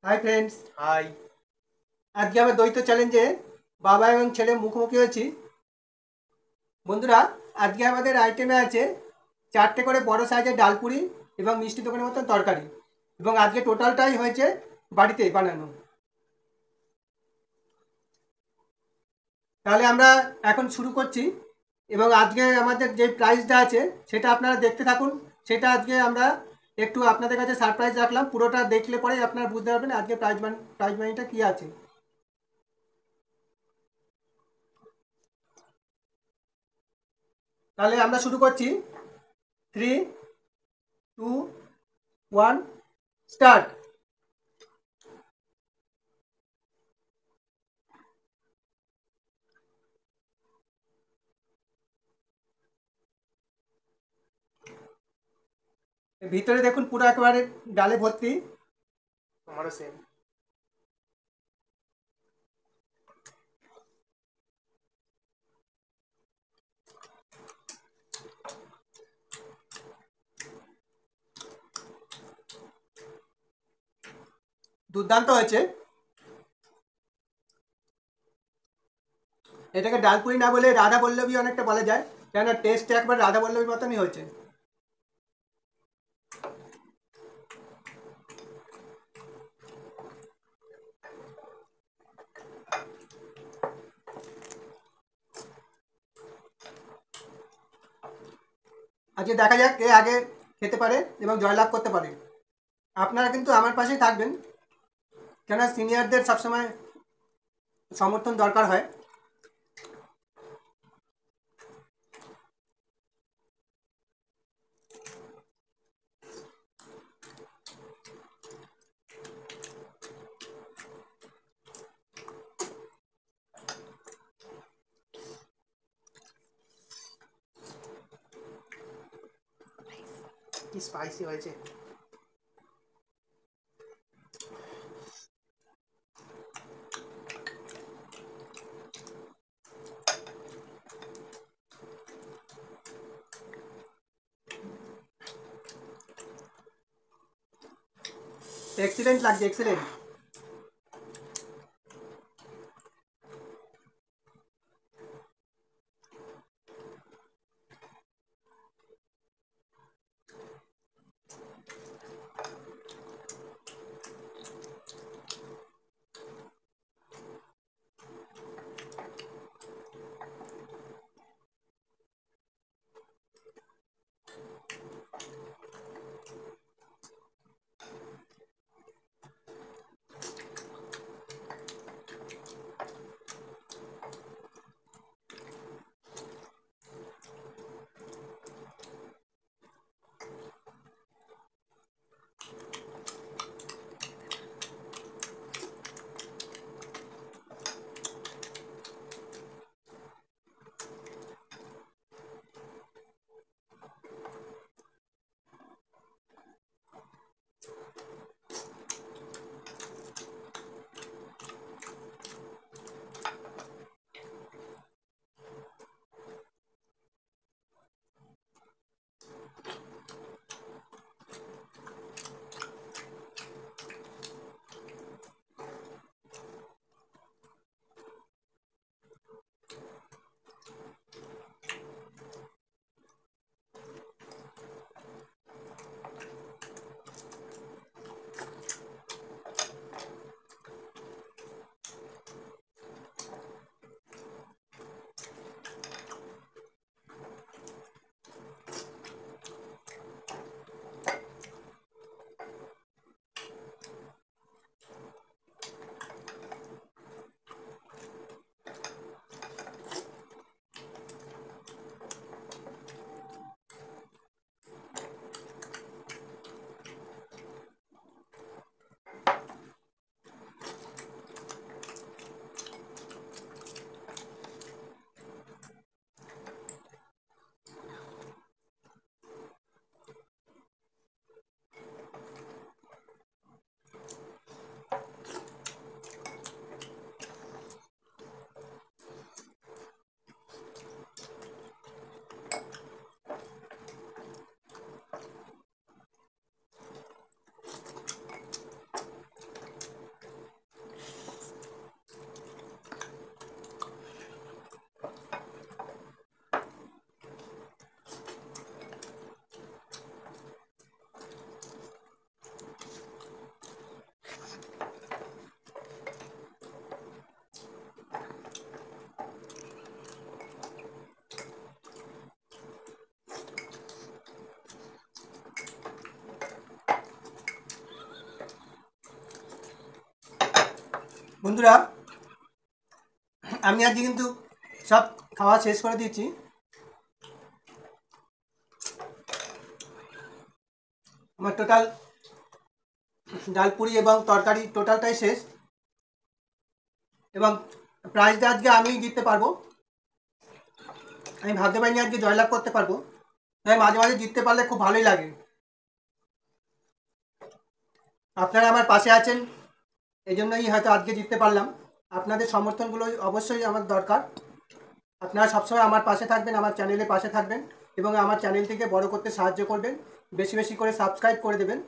Hi friends. High. আজকে আমরা দ্বৈত চ্যালেঞ্জে বাবা এবং ছেলে মুখোমুখি হয়েছি। বন্ধুরা, আজকে আমাদের আইটেমে আছে 4টে করে বড় সাইজের ডালপুরি এবং মিষ্টি দোকানের মতন তরকারি, এবং আজকে টোটালটাই হয়েছে বাড়িতে বানানো। তাহলে আমরা এখন শুরু করছি, এবং আজকে আমাদের যে প্রাইজটা আছে সেটা আপনারা দেখতে থাকুন। সেটা আজকে আমরা একটু আপনাদের কাছে সারপ্রাইজ রাখলাম, পুরোটা দেখলে পরেই আপনারা বুঝতে পারবেন আজকে প্রাইজ মানিটা কী আছে। তাহলে আমরা শুরু করছি। 3, 2, 1, স্টার্ট। ভিতরে দেখুন পুরো একেবারে ডালে ভর্তি। আমারও সেম। দুর্দান্ত হয়েছে। এটাকে ডালপুরি না বলে রাধা বল্লভী অনেকটা বলা যায়, কেননা টেস্ট একবার রাধা বল্লভীর মতনই হয়েছে। আজকে দেখা যাক কে আগে খেতে পারে এবং জয়লাভ করতে পারে। আপনারা কিন্তু আমার পাশেই থাকবেন, কেননা সিনিয়রদের সবসময় সমর্থন দরকার হয়। কি স্পাইসি হয়েছে। এক্সিলেন্ট লাগছে, এক্সিলেন্ট। বন্ধুরা, আমি আজকে কিন্তু সব খাওয়া শেষ করে দিয়েছি। আমার টোটাল ডালপুরি এবং তরকারি টোটালটাই শেষ, এবং প্রাইজটা আজকে আমি জিততে পারবো। আমি ভাবতে পারিনি আজকে জয়লাভ করতে পারবো, তাই মাঝে মাঝে জিততে পারলে খুব ভালোই লাগে। আপনারা আমার পাশে আছেন, এই জন্যই হয়তো আজকে জিততে পারলাম। আপনাদের সমর্থনগুলো অবশ্যই আমার দরকার। আপনারা সবসময় আমার পাশে থাকবেন, আমার চ্যানেলের পাশে থাকবেন এবং আমার চ্যানেলটিকে বড় করতে সাহায্য করবেন। বেশি বেশি করে সাবস্ক্রাইব করে দেবেন।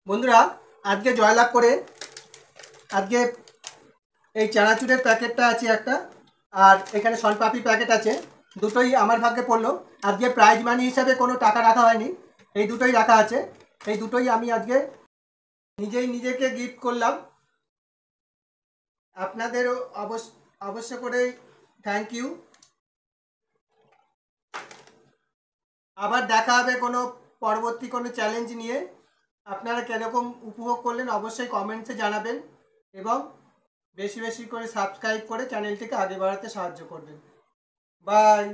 বন্ধুরা, আজকে জয়লাভ করে আজকে এই চানাচুরের প্যাকেটটা আছে একটা, আর এখানে সনপাপড়ি প্যাকেট আছে, দুটোই আমার ভাগ্যে পড়লো। আজকে প্রাইজ মানি হিসাবে কোনো টাকা রাখা হয়নি, এই দুটোই রাখা আছে। এই দুটোই আমি আজকে নিজেই নিজেকে গিফট করলাম। আপনাদেরও অবশ্য করেই থ্যাংক ইউ। আবার দেখা হবে কোনো পরবর্তী কোনো চ্যালেঞ্জ নিয়ে। আপনারা কীরকম উপভোগ করলেন অবশ্যই কমেন্টসে জানাবেন, এবং বেশি বেশি করে সাবস্ক্রাইব করে চ্যানেলটিকে আগে বাড়াতে সাহায্য করবেন। বাই।